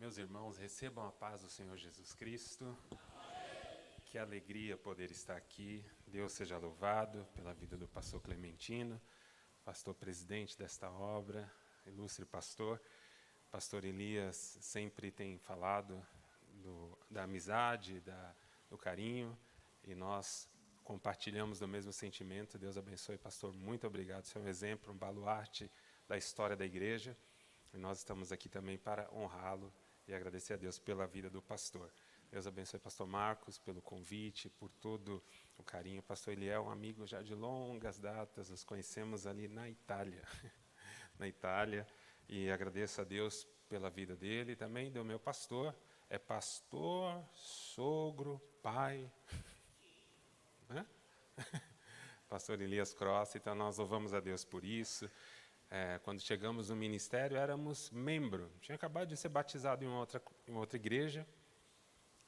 Meus irmãos, recebam a paz do Senhor Jesus Cristo. Que alegria poder estar aqui. Deus seja louvado pela vida do pastor Clementino, pastor presidente desta obra, ilustre pastor. Pastor Elias sempre tem falado da amizade, do carinho, e nós compartilhamos do mesmo sentimento. Deus abençoe, pastor. Muito obrigado. Você é um exemplo, um baluarte da história da igreja. E nós estamos aqui também para honrá-lo e agradecer a Deus pela vida do pastor. Deus abençoe pastor Marcos pelo convite, por todo o carinho. Pastor Eliel, um amigo já de longas datas, nos conhecemos ali na Itália. Na Itália, e agradeço a Deus pela vida dele e também do meu pastor. É pastor, sogro, pai, né? Pastor Elias Cross, então nós louvamos a Deus por isso. Quando chegamos no ministério, éramos membro. Tinha acabado de ser batizado em outra igreja,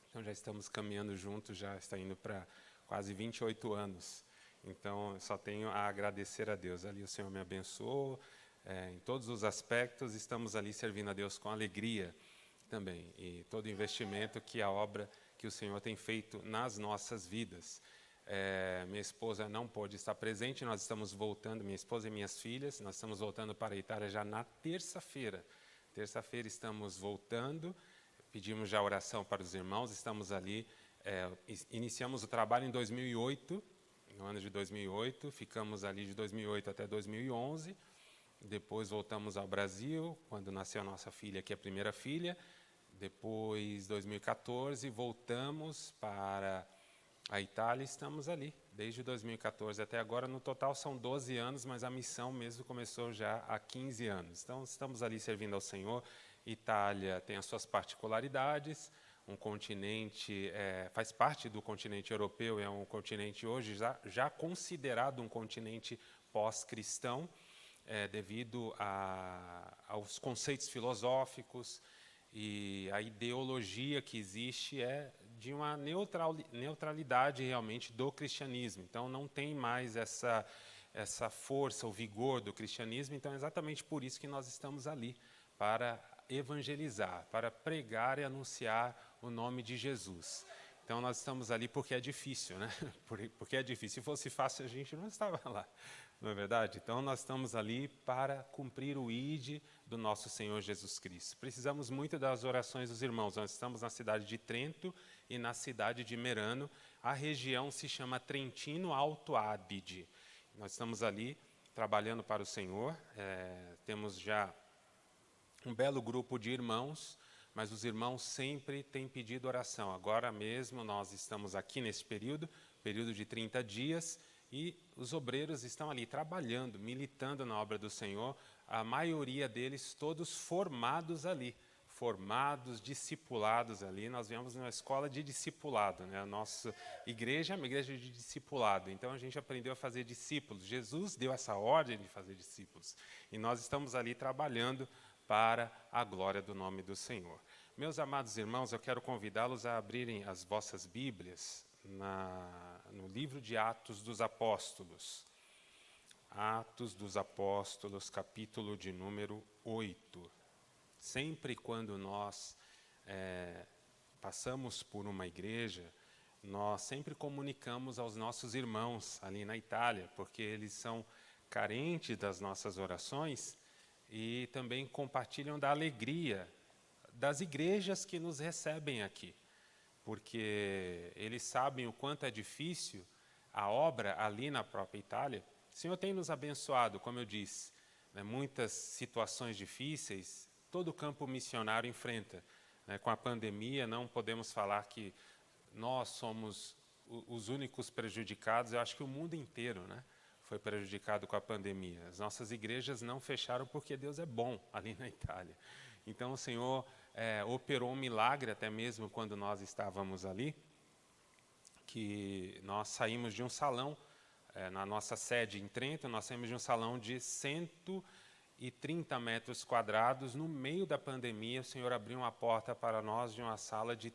então já estamos caminhando juntos, já está indo para quase 28 anos. Então, eu só tenho a agradecer a Deus. Ali o Senhor me abençoou, em todos os aspectos, estamos ali servindo a Deus com alegria também. E todo investimento que a obra que o Senhor tem feito nas nossas vidas. Minha esposa não pôde estar presente, nós estamos voltando, minha esposa e minhas filhas, nós estamos voltando para a Itália já na terça-feira. Terça-feira estamos voltando, pedimos já oração para os irmãos, estamos ali, iniciamos o trabalho em 2008, no ano de 2008, ficamos ali de 2008 até 2011, depois voltamos ao Brasil, quando nasceu a nossa filha, que é a primeira filha, depois, 2014, voltamos para a Itália, estamos ali, desde 2014 até agora. No total são 12 anos, mas a missão mesmo começou já há 15 anos. Então, estamos ali servindo ao Senhor. Itália tem as suas particularidades, um continente, faz parte do continente europeu, é um continente hoje já considerado um continente pós-cristão, devido aos conceitos filosóficos, e a ideologia que existe é de uma neutralidade realmente do cristianismo. Então, não tem mais essa força, o vigor do cristianismo. Então, é exatamente por isso que nós estamos ali, para evangelizar, para pregar e anunciar o nome de Jesus. Então, nós estamos ali porque é difícil, né? Porque é difícil. Se fosse fácil, a gente não estava lá, não é verdade? Então, nós estamos ali para cumprir o ID do nosso Senhor Jesus Cristo. Precisamos muito das orações dos irmãos. Nós estamos na cidade de Trento e na cidade de Merano. A região se chama Trentino Alto Adige. Nós estamos ali trabalhando para o Senhor. Temos já um belo grupo de irmãos, mas os irmãos sempre têm pedido oração. Agora mesmo nós estamos aqui nesse período de 30 dias, e os obreiros estão ali trabalhando, militando na obra do Senhor, a maioria deles todos formados ali, formados, discipulados ali. Nós viemos numa escola de discipulado, né? A nossa igreja é uma igreja de discipulado, então a gente aprendeu a fazer discípulos. Jesus deu essa ordem de fazer discípulos, e nós estamos ali trabalhando para a glória do nome do Senhor. Meus amados irmãos, eu quero convidá-los a abrirem as vossas Bíblias no livro de Atos dos Apóstolos. Atos dos Apóstolos, capítulo de número 8. Sempre quando nós passamos por uma igreja, nós sempre comunicamos aos nossos irmãos ali na Itália, porque eles são carentes das nossas orações e também compartilham da alegria das igrejas que nos recebem aqui, porque eles sabem o quanto é difícil a obra ali na própria Itália. O Senhor tem nos abençoado, como eu disse, né, muitas situações difíceis, todo o campo missionário enfrenta. Né, com a pandemia, não podemos falar que nós somos os únicos prejudicados. Eu acho que o mundo inteiro, né, foi prejudicado com a pandemia. As nossas igrejas não fecharam porque Deus é bom ali na Itália. Então, o Senhor operou um milagre, até mesmo quando nós estávamos ali, que nós saímos de um salão, na nossa sede em Trento, nós saímos de um salão de 130 metros quadrados. No meio da pandemia, o Senhor abriu uma porta para nós de uma sala de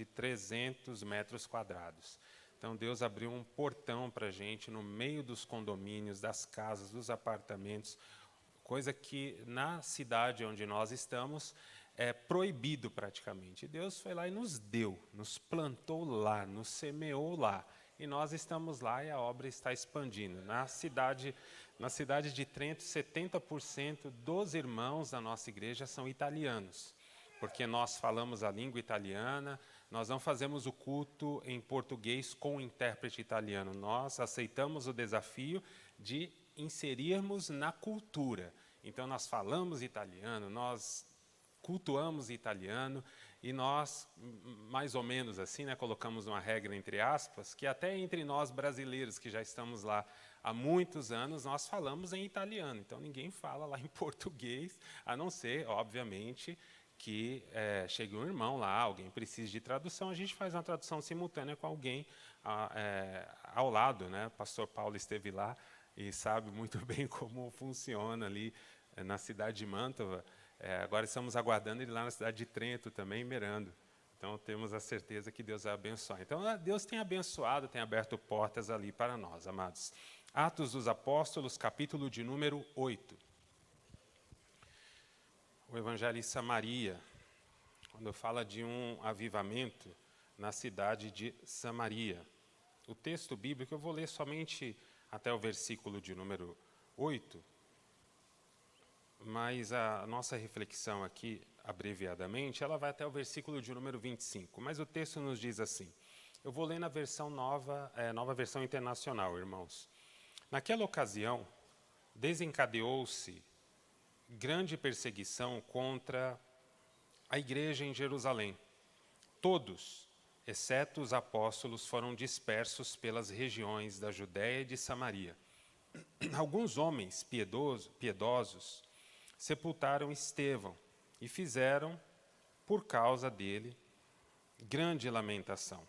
300 metros quadrados. Então, Deus abriu um portão para a gente no meio dos condomínios, das casas, dos apartamentos, coisa que na cidade onde nós estamos proibido praticamente. E Deus foi lá e nos deu, nos plantou lá, nos semeou lá. E nós estamos lá e a obra está expandindo. Na cidade de Trento, 70% dos irmãos da nossa igreja são italianos, porque nós falamos a língua italiana, nós não fazemos o culto em português com intérprete italiano. Nós aceitamos o desafio de inserirmos na cultura. Então, nós falamos italiano, nós cultuamos italiano, e nós, mais ou menos assim, colocamos uma regra entre aspas, que até entre nós brasileiros que já estamos lá há muitos anos, nós falamos em italiano. Então, ninguém fala lá em português, a não ser, obviamente, que chegue um irmão lá, alguém precisa de tradução, a gente faz uma tradução simultânea com alguém ao lado. O pastor Paulo esteve lá e sabe muito bem como funciona ali na cidade de Mantova. Agora estamos aguardando ele lá na cidade de Trento também, Merando. Então, temos a certeza que Deus vai abençoar. Então, Deus tem abençoado, tem aberto portas ali para nós, amados. Atos dos Apóstolos, capítulo de número 8. O Evangelho em Samaria, quando fala de um avivamento na cidade de Samaria. O texto bíblico, eu vou ler somente até o versículo de número 8, mas a nossa reflexão aqui, abreviadamente, ela vai até o versículo de número 25. Mas o texto nos diz assim, eu vou ler na versão nova versão internacional, irmãos. Naquela ocasião, desencadeou-se grande perseguição contra a igreja em Jerusalém. Todos, exceto os apóstolos, foram dispersos pelas regiões da Judéia e de Samaria. Alguns homens piedosos sepultaram Estevão e fizeram, por causa dele, grande lamentação.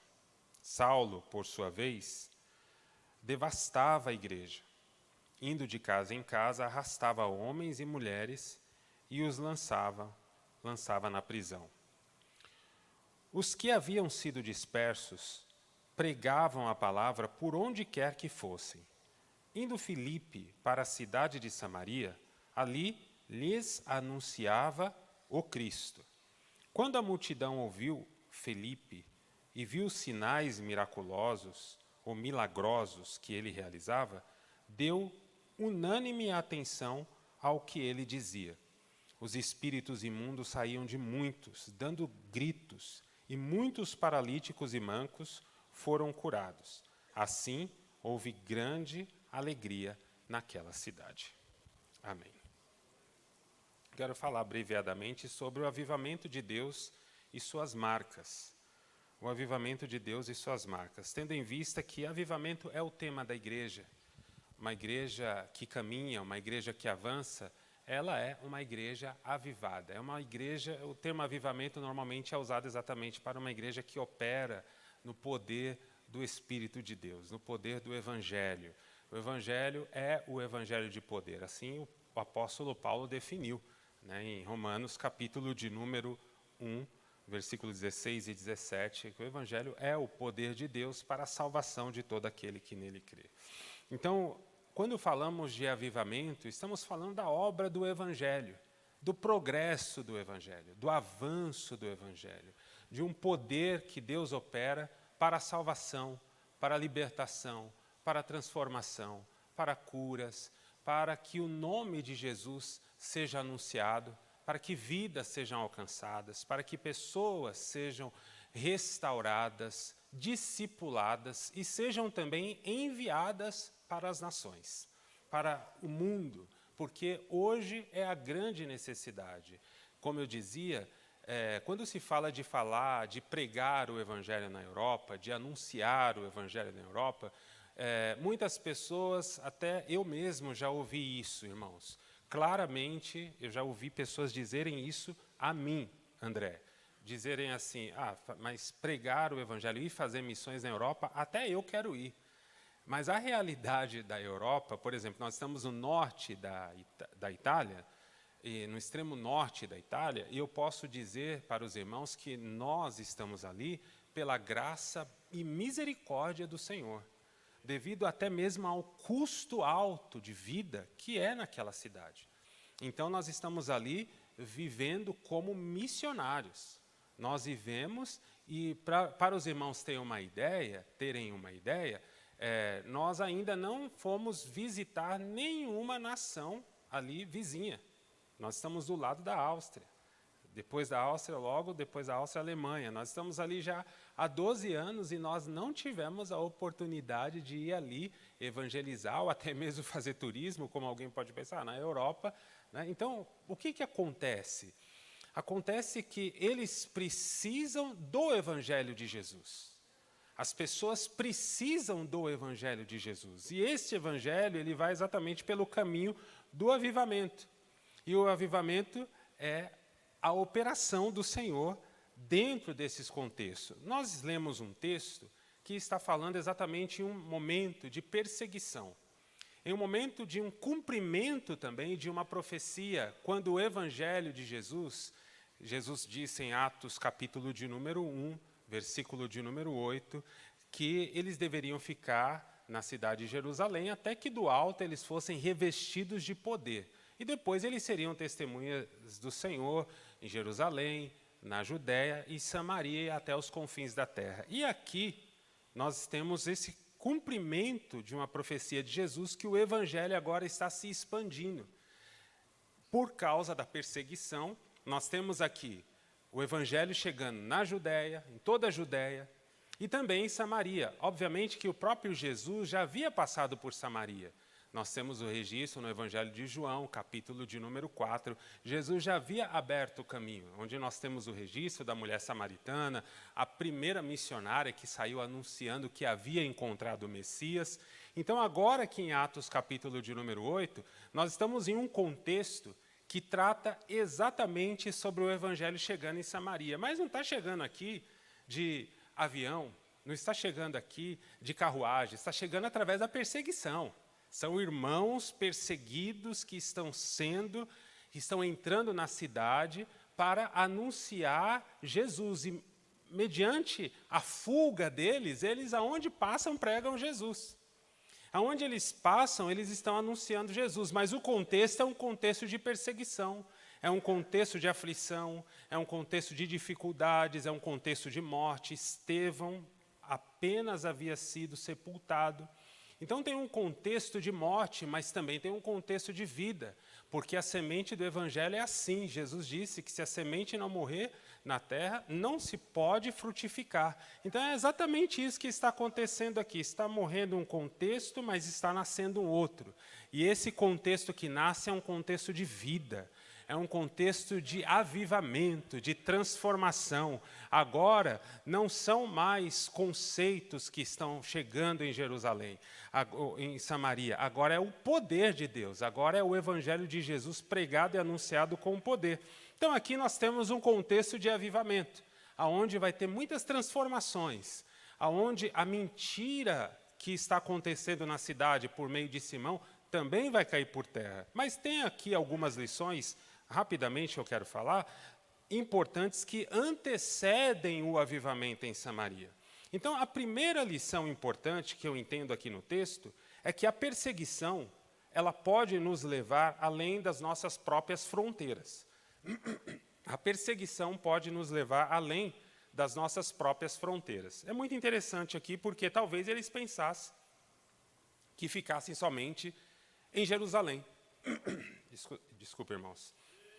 Saulo, por sua vez, devastava a igreja. Indo de casa em casa, arrastava homens e mulheres e os lançava na prisão. Os que haviam sido dispersos pregavam a palavra por onde quer que fossem. Indo Filipe para a cidade de Samaria, ali lhes anunciava o Cristo. Quando a multidão ouviu Filipe e viu os sinais miraculosos ou milagrosos que ele realizava, deu unânime atenção ao que ele dizia. Os espíritos imundos saíam de muitos, dando gritos, e muitos paralíticos e mancos foram curados. Assim, houve grande alegria naquela cidade. Amém. Quero falar abreviadamente sobre o avivamento de Deus e suas marcas. O avivamento de Deus e suas marcas, tendo em vista que avivamento é o tema da igreja. Uma igreja que caminha, uma igreja que avança, ela é uma igreja avivada. É uma igreja, o termo avivamento normalmente é usado exatamente para uma igreja que opera no poder do Espírito de Deus, no poder do Evangelho. O Evangelho é o Evangelho de poder. Assim o apóstolo Paulo definiu, em Romanos, capítulo de número 1, versículos 16 e 17, que o Evangelho é o poder de Deus para a salvação de todo aquele que nele crê. Então, quando falamos de avivamento, estamos falando da obra do Evangelho, do progresso do Evangelho, do avanço do Evangelho, de um poder que Deus opera para a salvação, para a libertação, para a transformação, para curas, para que o nome de Jesus seja anunciado, para que vidas sejam alcançadas, para que pessoas sejam restauradas, discipuladas e sejam também enviadas para as nações, para o mundo, porque hoje é a grande necessidade. Como eu dizia, quando se fala, de pregar o Evangelho na Europa, de anunciar o Evangelho na Europa, muitas pessoas, até eu mesmo já ouvi isso, irmãos. Claramente, eu já ouvi pessoas dizerem isso a mim, André. Dizerem assim, mas pregar o Evangelho e fazer missões na Europa, até eu quero ir. Mas a realidade da Europa, por exemplo, nós estamos no norte da Itália, e no extremo norte da Itália, e eu posso dizer para os irmãos que nós estamos ali pela graça e misericórdia do Senhor, devido até mesmo ao custo alto de vida que é naquela cidade. Então, nós estamos ali vivendo como missionários. Nós vivemos, e para os irmãos terem uma ideia, nós ainda não fomos visitar nenhuma nação ali vizinha. Nós estamos do lado da Áustria. Depois da Áustria, logo depois da Áustria, a Alemanha. Nós estamos ali já há 12 anos e nós não tivemos a oportunidade de ir ali evangelizar ou até mesmo fazer turismo, como alguém pode pensar, na Europa. Né? Então, o que acontece? Acontece que eles precisam do Evangelho de Jesus. As pessoas precisam do Evangelho de Jesus. E este Evangelho ele vai exatamente pelo caminho do avivamento. E o avivamento é a operação do Senhor dentro desses contextos. Nós lemos um texto que está falando exatamente em um momento de perseguição, em um momento de um cumprimento também de uma profecia, quando o Evangelho de Jesus disse em Atos capítulo de número 1, versículo de número 8, que eles deveriam ficar na cidade de Jerusalém até que do alto eles fossem revestidos de poder. E depois eles seriam testemunhas do Senhor em Jerusalém, na Judéia e Samaria e até os confins da terra. E aqui nós temos esse cumprimento de uma profecia de Jesus que o Evangelho agora está se expandindo. Por causa da perseguição, nós temos aqui o Evangelho chegando na Judéia, em toda a Judéia, e também em Samaria. Obviamente que o próprio Jesus já havia passado por Samaria. Nós temos o registro no Evangelho de João, capítulo de número 4. Jesus já havia aberto o caminho, onde nós temos o registro da mulher samaritana, a primeira missionária que saiu anunciando que havia encontrado o Messias. Então, agora aqui em Atos, capítulo de número 8, nós estamos em um contexto que trata exatamente sobre o Evangelho chegando em Samaria. Mas não está chegando aqui de avião, não está chegando aqui de carruagem, está chegando através da perseguição. São irmãos perseguidos que estão entrando na cidade para anunciar Jesus. E, mediante a fuga deles, eles aonde passam pregam Jesus. Aonde eles passam, eles estão anunciando Jesus. Mas o contexto é um contexto de perseguição, é um contexto de aflição, é um contexto de dificuldades, é um contexto de morte. Estevão apenas havia sido sepultado. Então tem um contexto de morte, mas também tem um contexto de vida, porque a semente do Evangelho é assim. Jesus disse que se a semente não morrer na terra, não se pode frutificar. Então é exatamente isso que está acontecendo aqui. Está morrendo um contexto, mas está nascendo um outro. E esse contexto que nasce é um contexto de vida. É um contexto de avivamento, de transformação. Agora, não são mais conceitos que estão chegando em Jerusalém, em Samaria. Agora é o poder de Deus. Agora é o Evangelho de Jesus pregado e anunciado com poder. Então, aqui nós temos um contexto de avivamento, onde vai ter muitas transformações, onde a mentira que está acontecendo na cidade por meio de Simão também vai cair por terra. Mas tem aqui algumas lições, rapidamente eu quero falar, importantes que antecedem o avivamento em Samaria. Então, a primeira lição importante que eu entendo aqui no texto é que a perseguição, ela pode nos levar além das nossas próprias fronteiras. A perseguição pode nos levar além das nossas próprias fronteiras. É muito interessante aqui, porque talvez eles pensassem que ficassem somente em Jerusalém. Desculpa, irmãos.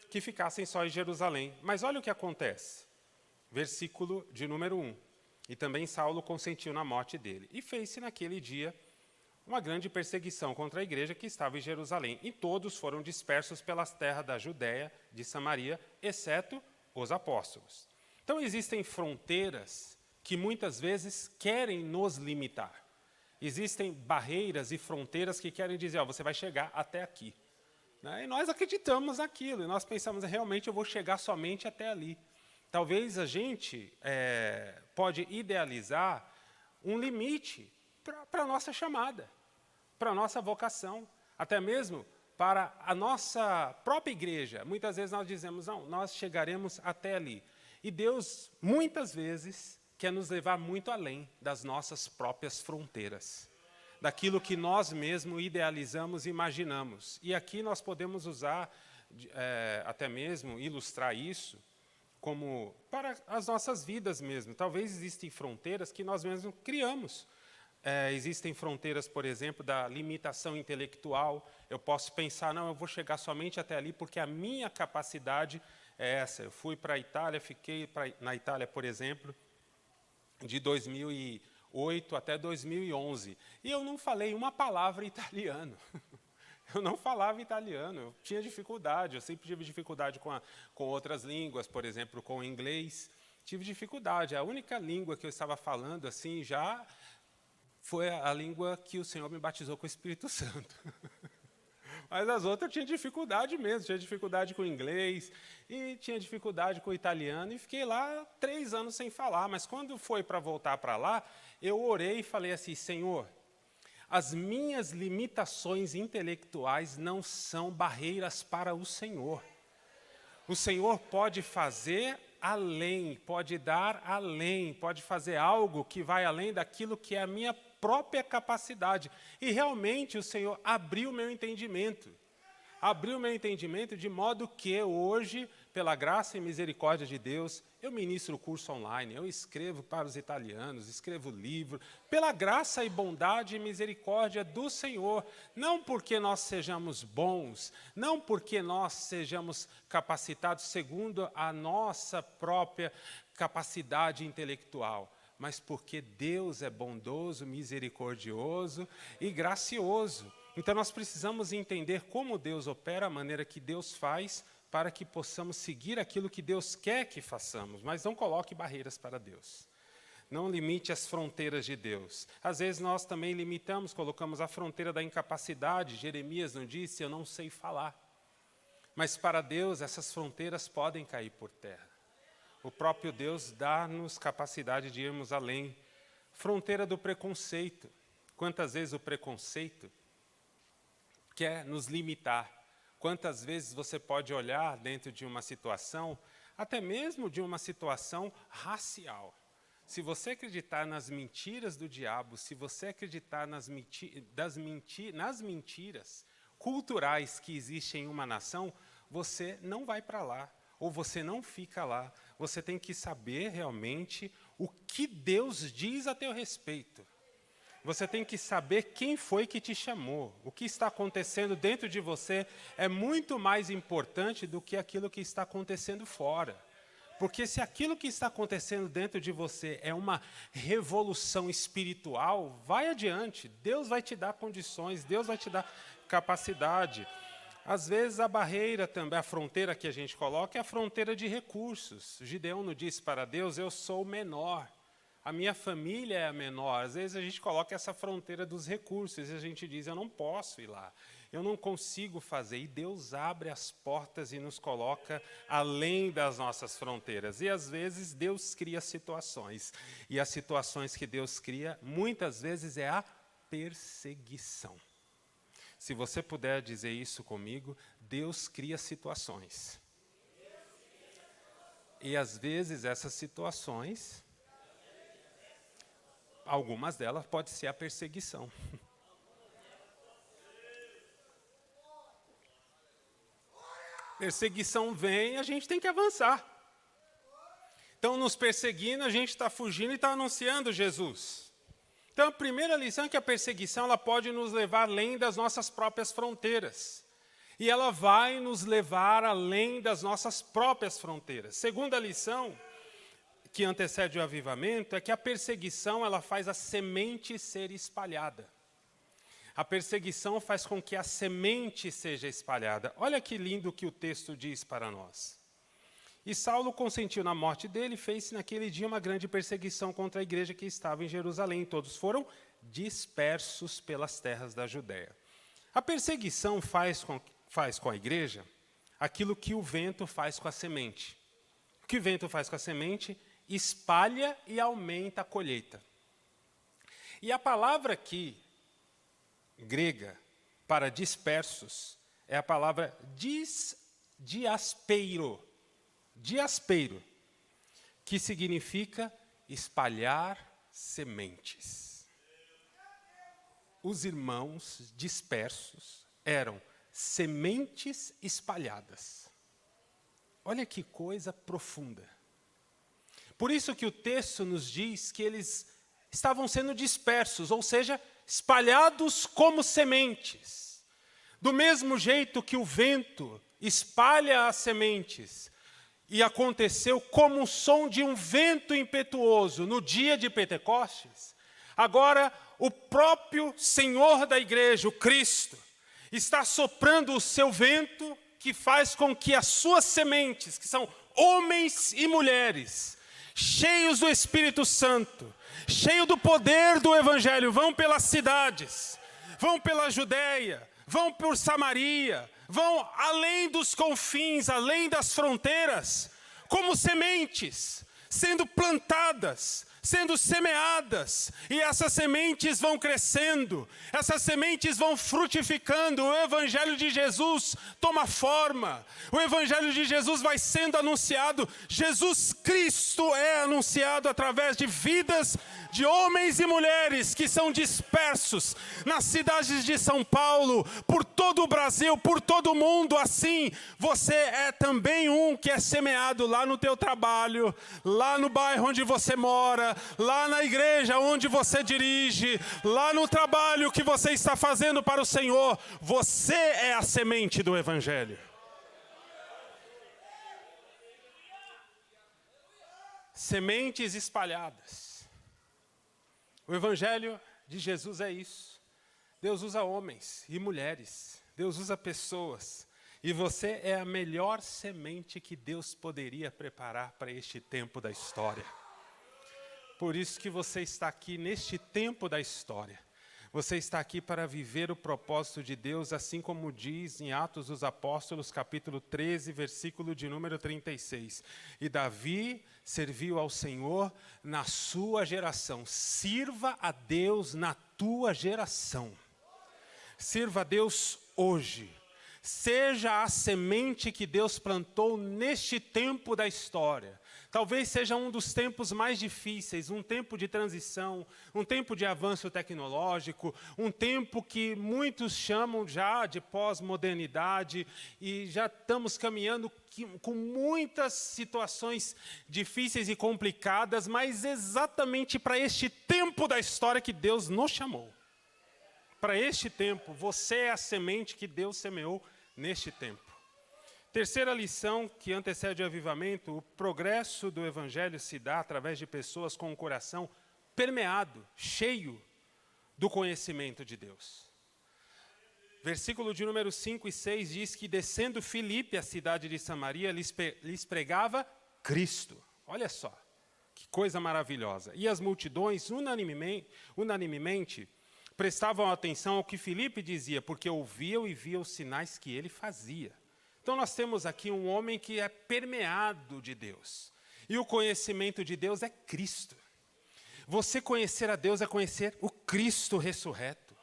Que ficassem só em Jerusalém. Mas olha o que acontece. Versículo de número 1. E também Saulo consentiu na morte dele. E fez-se naquele dia uma grande perseguição contra a igreja que estava em Jerusalém. E todos foram dispersos pelas terras da Judéia, de Samaria, exceto os apóstolos. Então existem fronteiras que muitas vezes querem nos limitar. Existem barreiras e fronteiras que querem dizer, ó, você vai chegar até aqui. E nós acreditamos naquilo, e nós pensamos, realmente eu vou chegar somente até ali. Talvez a gente pode idealizar um limite para a nossa chamada, para a nossa vocação, até mesmo para a nossa própria igreja. Muitas vezes nós dizemos, não, nós chegaremos até ali. E Deus, muitas vezes, quer nos levar muito além das nossas próprias fronteiras, daquilo que nós mesmos idealizamos e imaginamos. E aqui nós podemos usar até mesmo ilustrar isso como para as nossas vidas mesmo. Talvez existem fronteiras que nós mesmos criamos. Existem fronteiras, por exemplo, da limitação intelectual. Eu posso pensar, não, eu vou chegar somente até ali porque a minha capacidade é essa. Eu fui para a Itália, fiquei na Itália, por exemplo, de 2008 até 2011. E eu não falei uma palavra italiano. Eu não falava italiano, eu tinha dificuldade. Eu sempre tive dificuldade com outras línguas, por exemplo, com o inglês. Tive dificuldade. A única língua que eu estava falando assim já foi a língua que o Senhor me batizou com o Espírito Santo. Mas as outras eu tinha dificuldade mesmo, tinha dificuldade com o inglês, e tinha dificuldade com o italiano, e fiquei lá 3 anos sem falar. Mas quando foi para voltar para lá, eu orei e falei assim, Senhor, as minhas limitações intelectuais não são barreiras para o Senhor. O Senhor pode fazer além, pode dar além, pode fazer algo que vai além daquilo que é a minha própria capacidade. E realmente o Senhor abriu meu entendimento. Abriu meu entendimento de modo que hoje, pela graça e misericórdia de Deus, eu ministro o curso online, eu escrevo para os italianos, escrevo livro, pela graça e bondade e misericórdia do Senhor. Não porque nós sejamos bons, não porque nós sejamos capacitados segundo a nossa própria capacidade intelectual, mas porque Deus é bondoso, misericordioso e gracioso. Então, nós precisamos entender como Deus opera, a maneira que Deus faz, para que possamos seguir aquilo que Deus quer que façamos. Mas não coloque barreiras para Deus. Não limite as fronteiras de Deus. Às vezes, nós também limitamos, colocamos a fronteira da incapacidade. Jeremias não disse, eu não sei falar. Mas para Deus, essas fronteiras podem cair por terra. O próprio Deus dá-nos capacidade de irmos além. Fronteira do preconceito. Quantas vezes o preconceito quer nos limitar? Quantas vezes você pode olhar dentro de uma situação, até mesmo de uma situação racial. Se você acreditar nas mentiras do diabo, se você acreditar nas mentiras culturais que existem em uma nação, você não vai para lá, ou você não fica lá. Você tem que saber realmente o que Deus diz a teu respeito. Você tem que saber quem foi que te chamou. O que está acontecendo dentro de você é muito mais importante do que aquilo que está acontecendo fora. Porque se aquilo que está acontecendo dentro de você é uma revolução espiritual, vai adiante. Deus vai te dar condições, Deus vai te dar capacidade. Às vezes a barreira também, a fronteira que a gente coloca é a fronteira de recursos. Gideão não disse para Deus, eu sou o menor. A minha família é a menor. Às vezes a gente coloca essa fronteira dos recursos e a gente diz, eu não posso ir lá, eu não consigo fazer. E Deus abre as portas e nos coloca além das nossas fronteiras. E às vezes Deus cria situações. E as situações que Deus cria, muitas vezes é a perseguição. Se você puder dizer isso comigo, Deus cria situações. E às vezes essas situações, algumas delas podem ser a perseguição. Perseguição vem, a gente tem que avançar. Estão nos perseguindo, a gente está fugindo e está anunciando Jesus. Então, a primeira lição é que a perseguição ela pode nos levar além das nossas próprias fronteiras. E ela vai nos levar além das nossas próprias fronteiras. Segunda lição, que antecede o avivamento, é que a perseguição ela faz a semente ser espalhada. A perseguição faz com que a semente seja espalhada. Olha que lindo que o texto diz para nós. E Saulo consentiu na morte dele e fez-se naquele dia uma grande perseguição contra a igreja que estava em Jerusalém. Todos foram dispersos pelas terras da Judéia. A perseguição faz com a igreja aquilo que o vento faz com a semente. O que o vento faz com a semente? Espalha e aumenta a colheita. E a palavra aqui, grega, para dispersos, é a palavra diaspeiro. Diaspeiro, que significa espalhar sementes. Os irmãos dispersos eram sementes espalhadas. Olha que coisa profunda. Por isso que o texto nos diz que eles estavam sendo dispersos, ou seja, espalhados como sementes. Do mesmo jeito que o vento espalha as sementes, e aconteceu como o som de um vento impetuoso no dia de Pentecostes, agora o próprio Senhor da igreja, o Cristo, está soprando o seu vento que faz com que as suas sementes, que são homens e mulheres, cheios do Espírito Santo, cheios do poder do Evangelho, vão pelas cidades, vão pela Judéia, vão por Samaria, vão além dos confins, além das fronteiras, como sementes, sendo plantadas, sendo semeadas, e essas sementes vão crescendo, essas sementes vão frutificando, o Evangelho de Jesus toma forma, o Evangelho de Jesus vai sendo anunciado, Jesus Cristo é anunciado através de vidas de homens e mulheres que são dispersos nas cidades de São Paulo, por todo o Brasil, por todo o mundo. Assim, você é também um que é semeado lá no teu trabalho, lá no bairro onde você mora, lá na igreja onde você dirige, lá no trabalho que você está fazendo para o Senhor. Você é a semente do Evangelho. Sementes espalhadas. O Evangelho de Jesus é isso. Deus usa homens e mulheres. Deus usa pessoas. E você é a melhor semente que Deus poderia preparar para este tempo da história. Por isso que você está aqui neste tempo da história. Você está aqui para viver o propósito de Deus, assim como diz em Atos dos Apóstolos, capítulo 13, versículo de número 36. E Davi serviu ao Senhor na sua geração. Sirva a Deus na tua geração. Sirva a Deus hoje. Seja a semente que Deus plantou neste tempo da história. Talvez seja um dos tempos mais difíceis, um tempo de transição, um tempo de avanço tecnológico, um tempo que muitos chamam já de pós-modernidade, e já estamos caminhando com muitas situações difíceis e complicadas, mas exatamente para este tempo da história que Deus nos chamou. Para este tempo, você é a semente que Deus semeou neste tempo. Terceira lição que antecede o avivamento: o progresso do Evangelho se dá através de pessoas com o coração permeado, cheio do conhecimento de Deus. Versículo de número 5 e 6 diz que, descendo Filipe, a cidade de Samaria, lhes pregava Cristo. Olha só, que coisa maravilhosa. E as multidões unanimemente prestavam atenção ao que Filipe dizia, porque ouviam e viam os sinais que ele fazia. Então nós temos aqui um homem que é permeado de Deus. E o conhecimento de Deus é Cristo. Você conhecer a Deus é conhecer o Cristo ressurreto.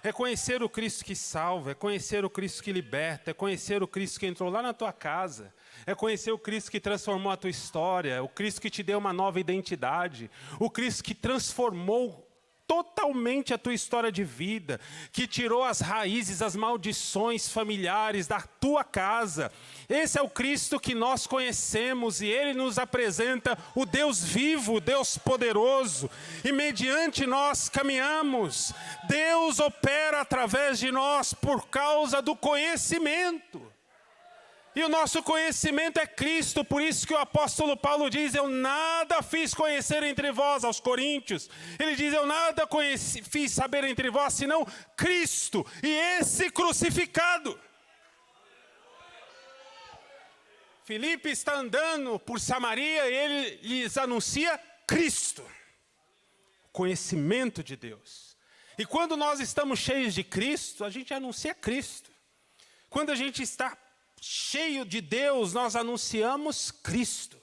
É conhecer o Cristo que salva, é conhecer o Cristo que liberta, é conhecer o Cristo que entrou lá na tua casa, é conhecer o Cristo que transformou a tua história, o Cristo que te deu uma nova identidade, o Cristo que transformou totalmente a tua história de vida, que tirou as raízes, as maldições familiares da tua casa. Esse é o Cristo que nós conhecemos, e Ele nos apresenta o Deus vivo, o Deus poderoso, e mediante nós caminhamos. Deus opera através de nós por causa do conhecimento. E o nosso conhecimento é Cristo, por isso que o apóstolo Paulo diz: eu nada fiz conhecer entre vós, aos Coríntios. Ele diz: eu nada fiz saber entre vós, senão Cristo e esse crucificado. Filipe está andando por Samaria e ele lhes anuncia Cristo, o conhecimento de Deus. E quando nós estamos cheios de Cristo, a gente anuncia Cristo. Quando a gente está cheio de Deus, nós anunciamos Cristo.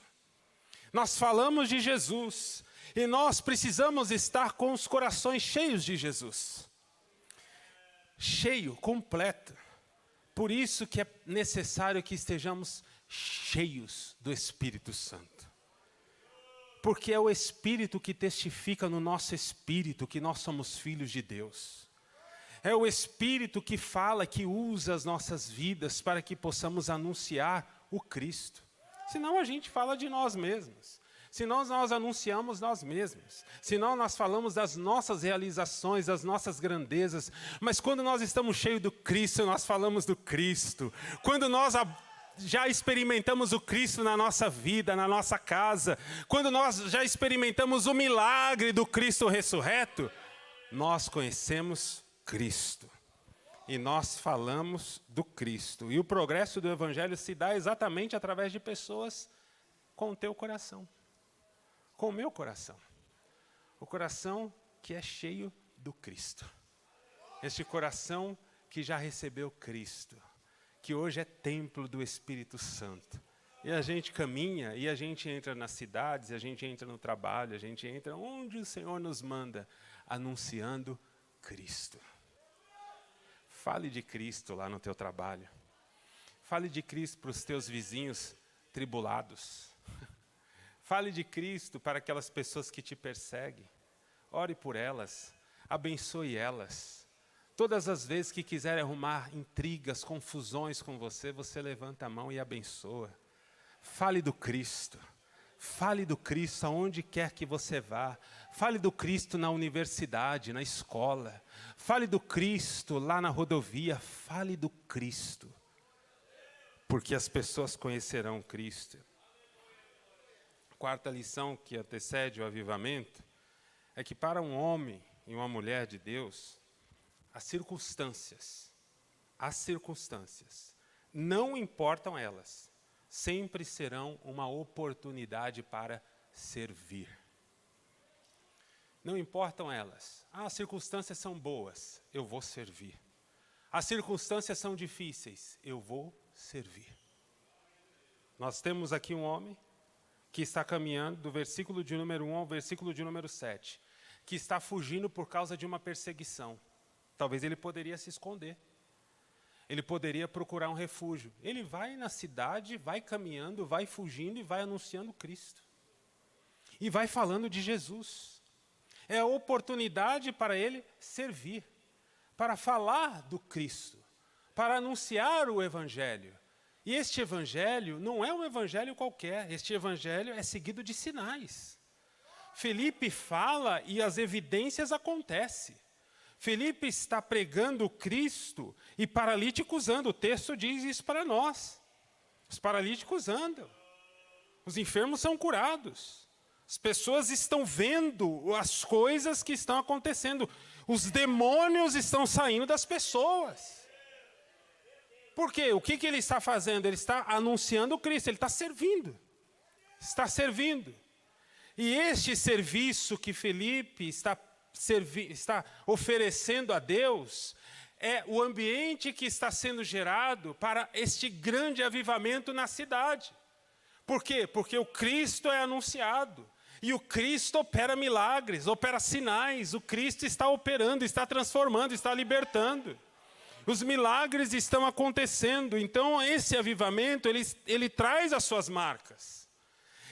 Nós falamos de Jesus. E nós precisamos estar com os corações cheios de Jesus. Cheio, completo. Por isso que é necessário que estejamos cheios do Espírito Santo. Porque é o Espírito que testifica no nosso espírito que nós somos filhos de Deus. É o Espírito que fala, que usa as nossas vidas para que possamos anunciar o Cristo. Senão a gente fala de nós mesmos. Senão nós anunciamos nós mesmos. Senão nós falamos das nossas realizações, das nossas grandezas. Mas quando nós estamos cheios do Cristo, nós falamos do Cristo. Quando nós já experimentamos o Cristo na nossa vida, na nossa casa, quando nós já experimentamos o milagre do Cristo ressurreto, nós conhecemos Cristo. E nós falamos do Cristo. E o progresso do Evangelho se dá exatamente através de pessoas com o teu coração. Com o meu coração. O coração que é cheio do Cristo. Este coração que já recebeu Cristo. Que hoje é templo do Espírito Santo. E a gente caminha, e a gente entra nas cidades, a gente entra no trabalho, a gente entra onde o Senhor nos manda, anunciando Cristo. Fale de Cristo lá no teu trabalho. Fale de Cristo para os teus vizinhos tribulados. Fale de Cristo para aquelas pessoas que te perseguem. Ore por elas, abençoe elas. Todas as vezes que quiserem arrumar intrigas, confusões com você, você levanta a mão e abençoa. Fale do Cristo. Fale do Cristo aonde quer que você vá. Fale do Cristo na universidade, na escola. Fale do Cristo lá na rodovia. Fale do Cristo. Porque as pessoas conhecerão Cristo. Quarta lição que antecede o avivamento é que para um homem e uma mulher de Deus, as circunstâncias, não importam elas, sempre serão uma oportunidade para servir. Não importam elas. As circunstâncias são boas, eu vou servir. As circunstâncias são difíceis, eu vou servir. Nós temos aqui um homem que está caminhando do versículo de número 1 ao versículo de número 7, que está fugindo por causa de uma perseguição. Talvez ele poderia se esconder. Ele poderia procurar um refúgio. Ele vai na cidade, vai caminhando, vai fugindo e vai anunciando Cristo. E vai falando de Jesus. É a oportunidade para ele servir, para falar do Cristo, para anunciar o Evangelho. E este Evangelho não é um Evangelho qualquer, este Evangelho é seguido de sinais. Felipe fala e as evidências acontecem. Felipe está pregando o Cristo e paralíticos andam. O texto diz isso para nós. Os paralíticos andam. Os enfermos são curados. As pessoas estão vendo as coisas que estão acontecendo. Os demônios estão saindo das pessoas. Por quê? O que ele está fazendo? Ele está anunciando o Cristo, ele está servindo. Está servindo. E este serviço que Felipe está oferecendo a Deus é o ambiente que está sendo gerado para este grande avivamento na cidade. Por quê? Porque o Cristo é anunciado. E o Cristo opera milagres, opera sinais. O Cristo está operando, está transformando, está libertando. Os milagres estão acontecendo. Então, esse avivamento, ele traz as suas marcas.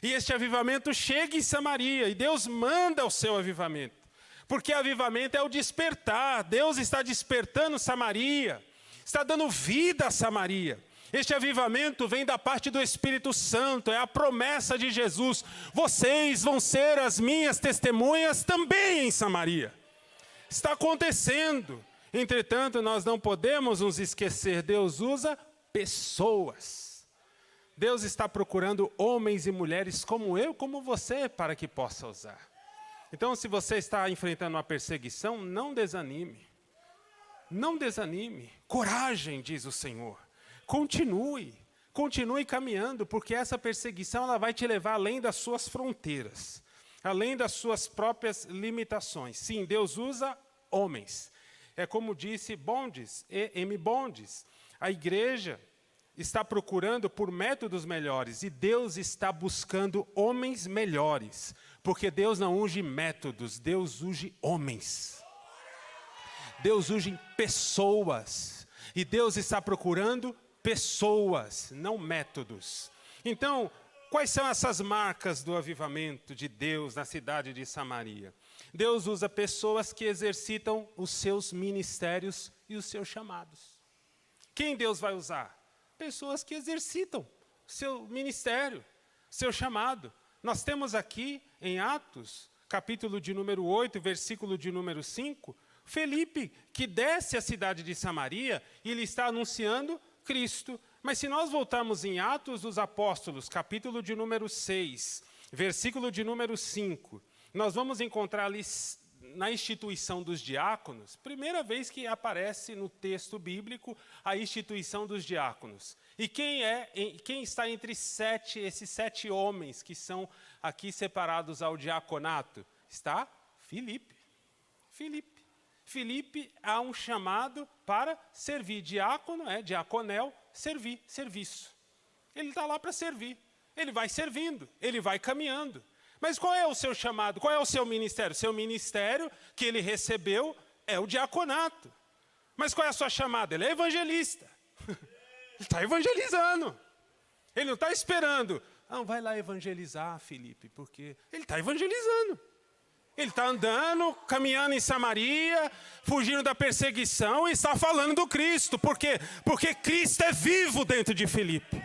E este avivamento chega em Samaria. E Deus manda o seu avivamento. Porque avivamento é o despertar. Deus está despertando Samaria. Está dando vida a Samaria. Este avivamento vem da parte do Espírito Santo. É a promessa de Jesus. Vocês vão ser as minhas testemunhas também em Samaria. Está acontecendo. Entretanto, nós não podemos nos esquecer, Deus usa pessoas. Deus está procurando homens e mulheres como eu, como você, para que possa usar. Então, se você está enfrentando uma perseguição, não desanime. Não desanime. Coragem, diz o Senhor. Continue caminhando, porque essa perseguição ela vai te levar além das suas fronteiras, além das suas próprias limitações. Sim, Deus usa homens. É como disse Bondes, E.M. Bondes, a igreja está procurando por métodos melhores e Deus está buscando homens melhores, porque Deus não unge métodos, Deus unge homens. Deus unge pessoas e Deus está procurando pessoas, não métodos. Então, quais são essas marcas do avivamento de Deus na cidade de Samaria? Deus usa pessoas que exercitam os seus ministérios e os seus chamados. Quem Deus vai usar? Pessoas que exercitam seu ministério, seu chamado. Nós temos aqui em Atos, capítulo de número 8, versículo de número 5, Felipe, que desce à cidade de Samaria e ele está anunciando Cristo. Mas se nós voltarmos em Atos dos Apóstolos, capítulo de número 6, versículo de número 5, nós vamos encontrar ali na instituição dos diáconos, primeira vez que aparece no texto bíblico a instituição dos diáconos. E quem está entre esses 7 homens que são aqui separados ao diaconato? Está Filipe. Filipe há um chamado para servir. Diácono diaconel, servir, serviço. Ele está lá para servir. Ele vai servindo, ele vai caminhando. Mas qual é o seu chamado? Qual é o seu ministério? Seu ministério que ele recebeu é o diaconato. Mas qual é a sua chamada? Ele é evangelista. Ele está evangelizando. Ele não está esperando. Não, vai lá evangelizar, Filipe, porque ele está evangelizando. Ele está andando, caminhando em Samaria, fugindo da perseguição e está falando do Cristo. Por quê? Porque Cristo é vivo dentro de Filipe.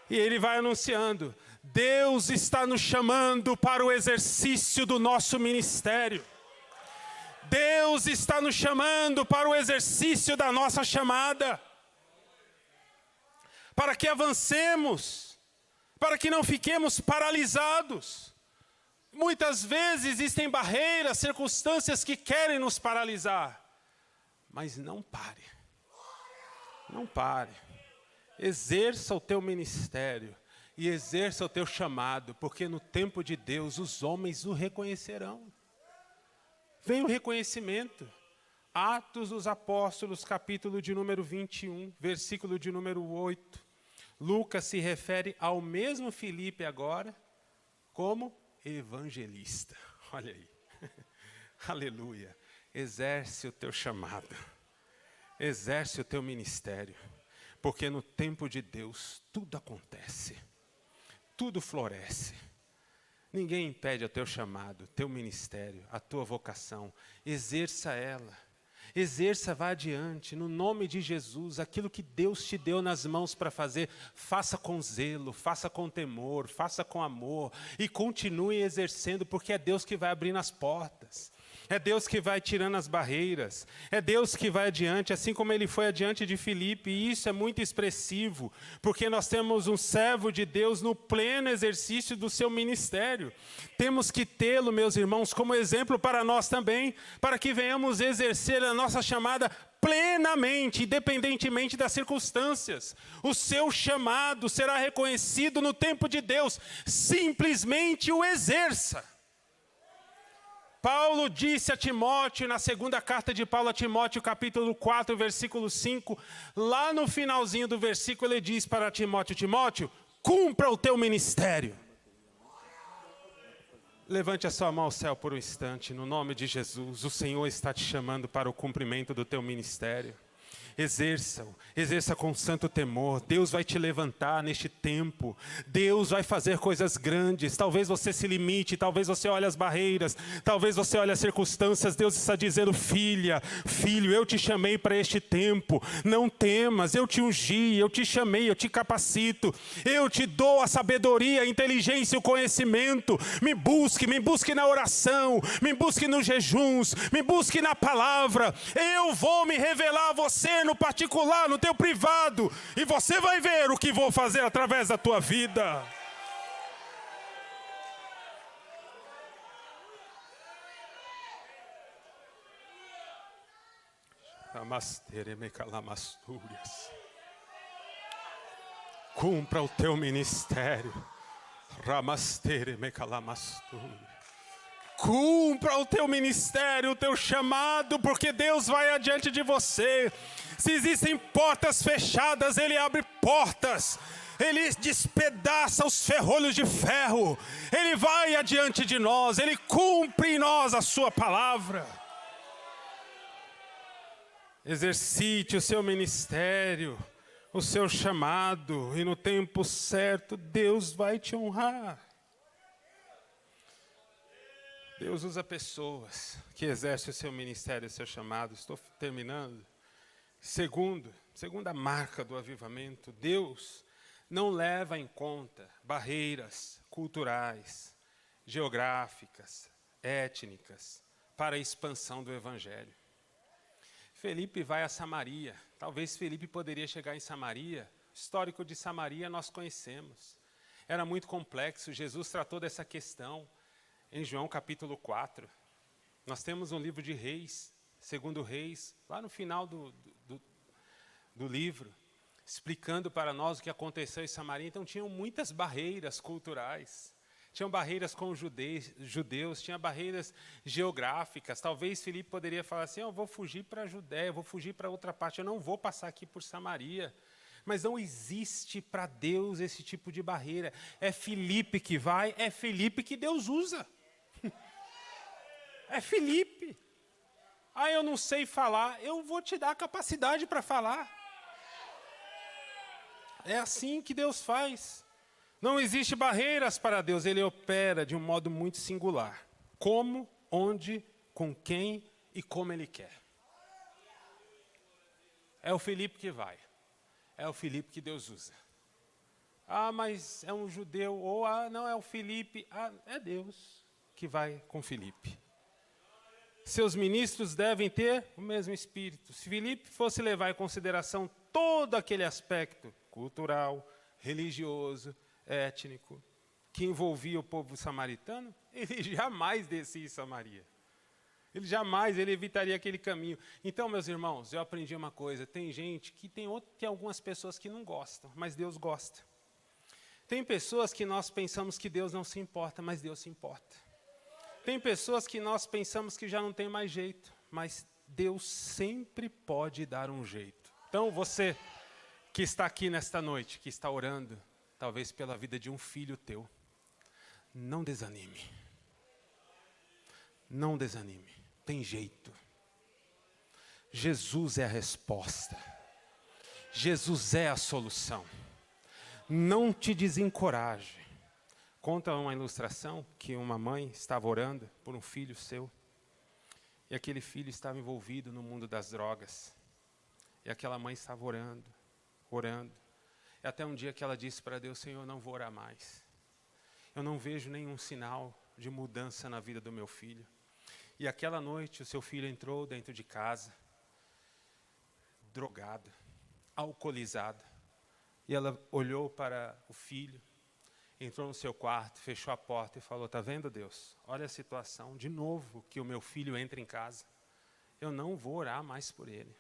E ele vai anunciando, Deus está nos chamando para o exercício do nosso ministério. Deus está nos chamando para o exercício da nossa chamada. Para que avancemos, para que não fiquemos paralisados. Muitas vezes existem barreiras, circunstâncias que querem nos paralisar. Mas não pare. Não pare. Exerça o teu ministério e exerça o teu chamado, porque no tempo de Deus os homens o reconhecerão. Vem o reconhecimento. Atos dos Apóstolos, capítulo de número 21, versículo de número 8. Lucas se refere ao mesmo Filipe agora como evangelista. Olha aí. Aleluia. Exerce o teu chamado. Exerce o teu ministério. Porque no tempo de Deus tudo acontece. Tudo floresce. Ninguém impede o teu chamado, o teu ministério, a tua vocação. Exerça ela. Exerça, vá adiante, no nome de Jesus, aquilo que Deus te deu nas mãos para fazer, faça com zelo, faça com temor, faça com amor e continue exercendo, porque é Deus que vai abrindo as portas. É Deus que vai tirando as barreiras, é Deus que vai adiante, assim como ele foi adiante de Filipe, e isso é muito expressivo, porque nós temos um servo de Deus no pleno exercício do seu ministério. Temos que tê-lo, meus irmãos, como exemplo para nós também, para que venhamos exercer a nossa chamada plenamente, independentemente das circunstâncias. O seu chamado será reconhecido no tempo de Deus, simplesmente o exerça. Paulo disse a Timóteo, na segunda carta de Paulo a Timóteo, capítulo 4, versículo 5, lá no finalzinho do versículo ele diz para Timóteo, Timóteo, cumpra o teu ministério. Levante a sua mão ao céu por um instante, no nome de Jesus, o Senhor está te chamando para o cumprimento do teu ministério. Exerça com santo temor. Deus vai te levantar neste tempo. Deus vai fazer coisas grandes. Talvez você se limite, talvez você olhe as barreiras, talvez você olhe as circunstâncias. Deus está dizendo, filha, filho, eu te chamei para este tempo. Não temas, eu te ungi, eu te chamei, eu te capacito. Eu te dou a sabedoria, a inteligência e o conhecimento. Me busque na oração, me busque nos jejuns, me busque na palavra. Eu vou me revelar a você no particular, no teu privado, e você vai ver o que vou fazer através da tua vida. Cumpra o teu ministério. Cumpra o teu ministério, o teu chamado, porque Deus vai adiante de você. Se existem portas fechadas, Ele abre portas. Ele despedaça os ferrolhos de ferro. Ele vai adiante de nós, Ele cumpre em nós a sua palavra. Exercite o seu ministério. o seu chamado, e no tempo certo Deus vai te honrar. Deus usa pessoas que exercem o seu ministério, o seu chamado. Estou terminando. Segunda marca do avivamento, Deus não leva em conta barreiras culturais, geográficas, étnicas, para a expansão do evangelho. Felipe vai a Samaria. Talvez Felipe poderia chegar em Samaria. O histórico de Samaria nós conhecemos. Era muito complexo. Jesus tratou dessa questão em João capítulo 4. Nós temos um livro de Reis, segundo Reis, lá no final do livro, explicando para nós o que aconteceu em Samaria. Então tinham muitas barreiras culturais. Tinham barreiras com os judeus, tinha barreiras geográficas. Talvez Filipe poderia falar assim, eu vou fugir para a Judéia, eu vou fugir para outra parte, eu não vou passar aqui por Samaria. Mas não existe para Deus esse tipo de barreira. É Filipe que vai, é Filipe que Deus usa. É Filipe. Eu não sei falar, eu vou te dar a capacidade para falar. É assim que Deus faz. Não existe barreiras para Deus, Ele opera de um modo muito singular. Como, onde, com quem e como Ele quer. É o Filipe que vai. É o Filipe que Deus usa. Mas é um judeu, ou não é o Filipe. É Deus que vai com Filipe. Seus ministros devem ter o mesmo espírito. Se Filipe fosse levar em consideração todo aquele aspecto cultural, religioso, étnico, que envolvia o povo samaritano, ele jamais descia em Samaria. Ele evitaria aquele caminho. Então, meus irmãos, eu aprendi uma coisa. Tem gente que tem algumas pessoas que não gostam, mas Deus gosta. Tem pessoas que nós pensamos que Deus não se importa, mas Deus se importa. Tem pessoas que nós pensamos que já não tem mais jeito, mas Deus sempre pode dar um jeito. Então, você que está aqui nesta noite, que está orando, talvez pela vida de um filho teu, não desanime. Não desanime. Tem jeito. Jesus é a resposta. Jesus é a solução. Não te desencoraje. Conta uma ilustração que uma mãe estava orando por um filho seu. E aquele filho estava envolvido no mundo das drogas. E aquela mãe estava orando. E até um dia que ela disse para Deus, Senhor, eu não vou orar mais. Eu não vejo nenhum sinal de mudança na vida do meu filho. E aquela noite o seu filho entrou dentro de casa, drogado, alcoolizado. E ela olhou para o filho, entrou no seu quarto, fechou a porta e falou, está vendo, Deus? Olha a situação, de novo que o meu filho entra em casa. Eu não vou orar mais por ele.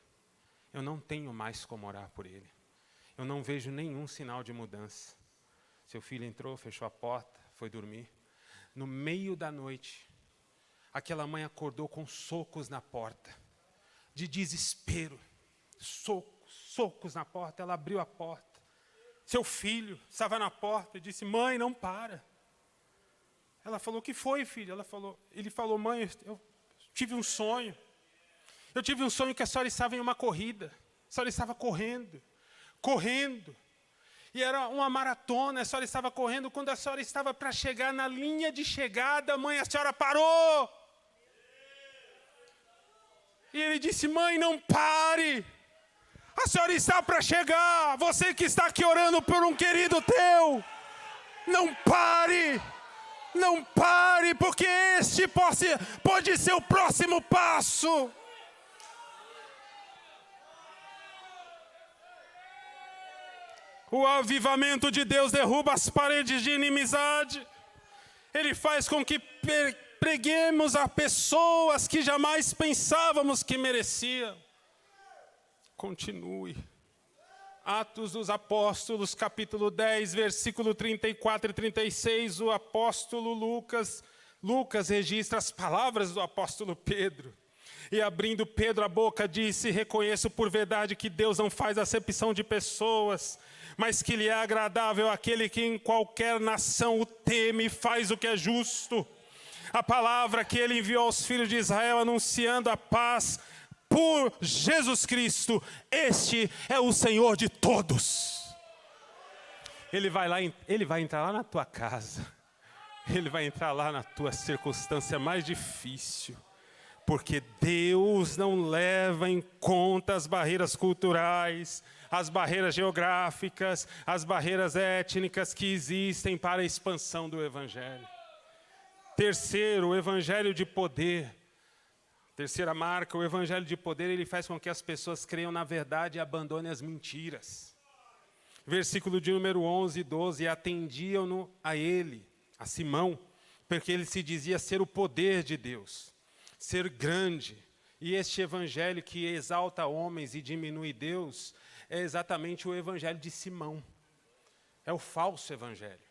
Eu não tenho mais como orar por ele. Eu não vejo nenhum sinal de mudança. Seu filho entrou, fechou a porta, foi dormir. No meio da noite, aquela mãe acordou com socos na porta, de desespero. Socos na porta, ela abriu a porta. Seu filho estava na porta e disse, mãe, não para. Ela falou, o que foi, filho? Ele falou, mãe, eu tive um sonho. Eu tive um sonho que a senhora estava em uma corrida. A senhora estava correndo. E era uma maratona, a senhora estava correndo. Quando a senhora estava para chegar na linha de chegada, mãe, a senhora parou. E ele disse, mãe, não pare. A senhora está para chegar. Você que está aqui orando por um querido teu, não pare. Não pare, porque este pode ser o próximo passo. O avivamento de Deus derruba as paredes de inimizade. Ele faz com que preguemos a pessoas que jamais pensávamos que mereciam. Continue. Atos dos Apóstolos, capítulo 10, versículo 34 e 36, o apóstolo Lucas registra as palavras do apóstolo Pedro. E abrindo Pedro a boca, disse, reconheço por verdade que Deus não faz acepção de pessoas, mas que lhe é agradável aquele que em qualquer nação o teme e faz o que é justo. A palavra que ele enviou aos filhos de Israel, anunciando a paz por Jesus Cristo. Este é o Senhor de todos. Ele vai entrar lá na tua casa. Ele vai entrar lá na tua circunstância mais difícil. Porque Deus não leva em conta as barreiras culturais, as barreiras geográficas, as barreiras étnicas que existem para a expansão do Evangelho. Terceiro, o Evangelho de poder. Terceira marca, o Evangelho de poder, ele faz com que as pessoas creiam na verdade e abandonem as mentiras. Versículo de número 11 e 12, e atendiam-no a ele, a Simão, porque ele se dizia ser o poder de Deus, ser grande. E este evangelho que exalta homens e diminui Deus, é exatamente o evangelho de Simão. É o falso evangelho,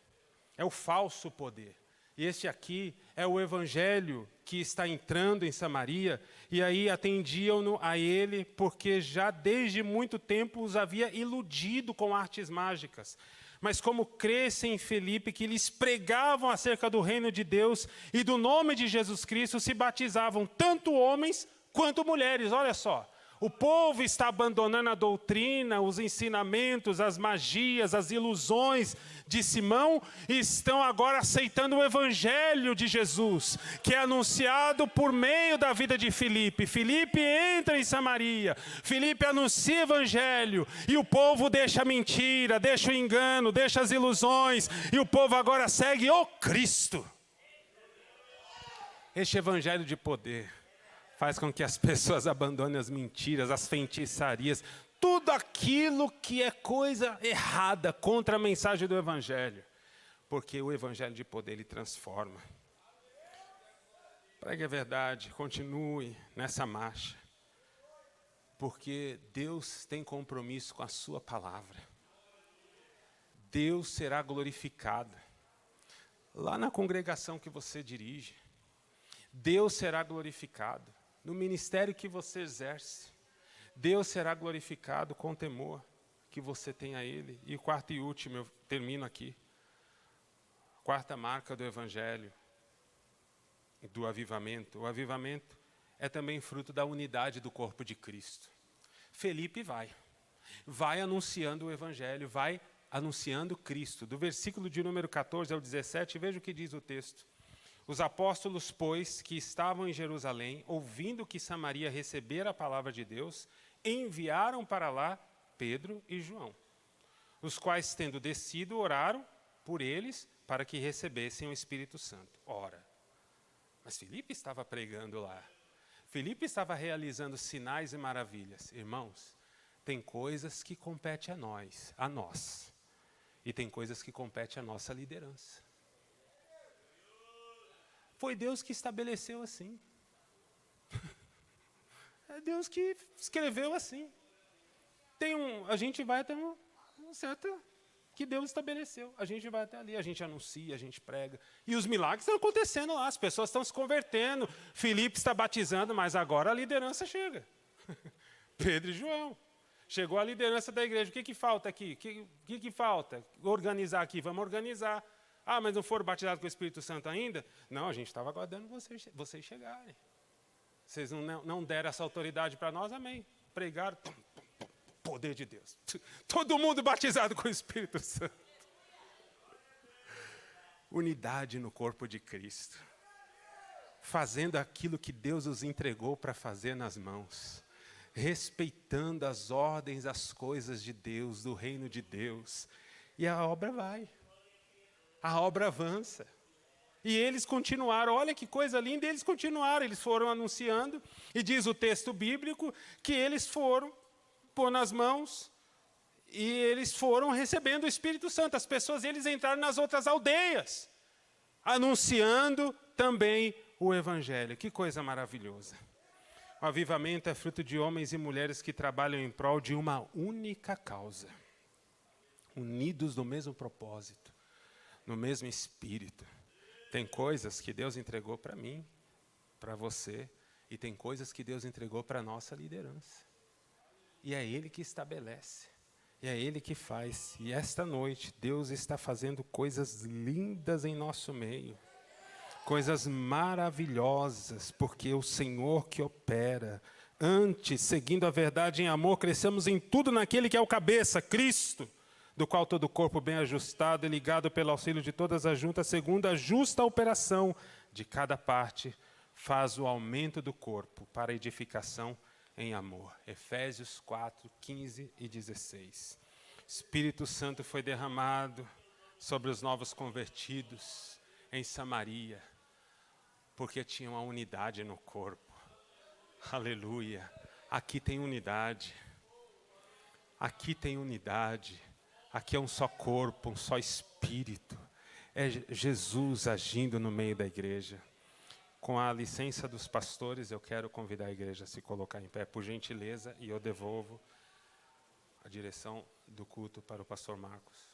é o falso poder. E este aqui é o evangelho que está entrando em Samaria, e aí atendiam-no a ele, porque já desde muito tempo os havia iludido com artes mágicas. Mas como crescem em Filipe, que lhes pregavam acerca do reino de Deus e do nome de Jesus Cristo, se batizavam tanto homens quanto mulheres. Olha só, o povo está abandonando a doutrina, os ensinamentos, as magias, as ilusões de Simão, e estão agora aceitando o evangelho de Jesus, que é anunciado por meio da vida de Filipe. Filipe entra em Samaria, Filipe anuncia o evangelho, e o povo deixa a mentira, deixa o engano, deixa as ilusões, e o povo agora segue o Cristo. Este evangelho de poder faz com que as pessoas abandonem as mentiras, as feitiçarias, tudo aquilo que é coisa errada contra a mensagem do Evangelho. Porque o Evangelho de poder, ele transforma. Pregue a verdade, continue nessa marcha. Porque Deus tem compromisso com a sua palavra. Deus será glorificado. Lá na congregação que você dirige, Deus será glorificado. No ministério que você exerce, Deus será glorificado com o temor que você tem a Ele. E o quarto e último, eu termino aqui. Quarta marca do Evangelho, do avivamento. O avivamento é também fruto da unidade do corpo de Cristo. Felipe vai anunciando o Evangelho, vai anunciando Cristo. Do versículo de número 14 ao 17, veja o que diz o texto. Os apóstolos, pois, que estavam em Jerusalém, ouvindo que Samaria recebera a palavra de Deus, enviaram para lá Pedro e João, os quais, tendo descido, oraram por eles para que recebessem o Espírito Santo. Ora, mas Filipe estava pregando lá. Filipe estava realizando sinais e maravilhas. Irmãos, tem coisas que competem a nós. E tem coisas que competem à nossa liderança. Foi Deus que estabeleceu assim. É Deus que escreveu assim. A gente vai até um certo que Deus estabeleceu. A gente vai até ali, a gente anuncia, a gente prega. E os milagres estão acontecendo lá, as pessoas estão se convertendo. Filipe está batizando, mas agora a liderança chega. Pedro e João. Chegou a liderança da igreja. O que falta aqui? O que falta? Organizar aqui, vamos organizar. Ah, mas não foram batizados com o Espírito Santo ainda? Não, a gente estava aguardando vocês chegarem. Vocês não deram essa autoridade para nós, amém. Pregaram, poder de Deus. Todo mundo batizado com o Espírito Santo. Unidade no corpo de Cristo. Fazendo aquilo que Deus os entregou para fazer nas mãos. Respeitando as ordens, as coisas de Deus, do reino de Deus. E a obra vai. A obra avança. E eles continuaram, olha que coisa linda, eles continuaram, eles foram anunciando, e diz o texto bíblico que eles foram pôr nas mãos, e eles foram recebendo o Espírito Santo. As pessoas, eles entraram nas outras aldeias, anunciando também o Evangelho. Que coisa maravilhosa. O avivamento é fruto de homens e mulheres que trabalham em prol de uma única causa, unidos no mesmo propósito, no mesmo espírito. Tem coisas que Deus entregou para mim, para você, e tem coisas que Deus entregou para a nossa liderança. E é Ele que estabelece, e é Ele que faz. E esta noite, Deus está fazendo coisas lindas em nosso meio, coisas maravilhosas, porque o Senhor que opera Antes, seguindo a verdade em amor, cresçamos em tudo naquele que é o cabeça, Cristo, do qual todo o corpo bem ajustado e ligado pelo auxílio de todas as juntas, segundo a justa operação de cada parte, faz o aumento do corpo para a edificação em amor. Efésios 4, 15 e 16. Espírito Santo foi derramado sobre os novos convertidos em Samaria, porque tinha uma unidade no corpo. Aleluia. Aqui tem unidade. Aqui tem unidade. Aqui é um só corpo, um só espírito. É Jesus agindo no meio da igreja. Com a licença dos pastores, eu quero convidar a igreja a se colocar em pé, por gentileza, e eu devolvo a direção do culto para o pastor Marcos.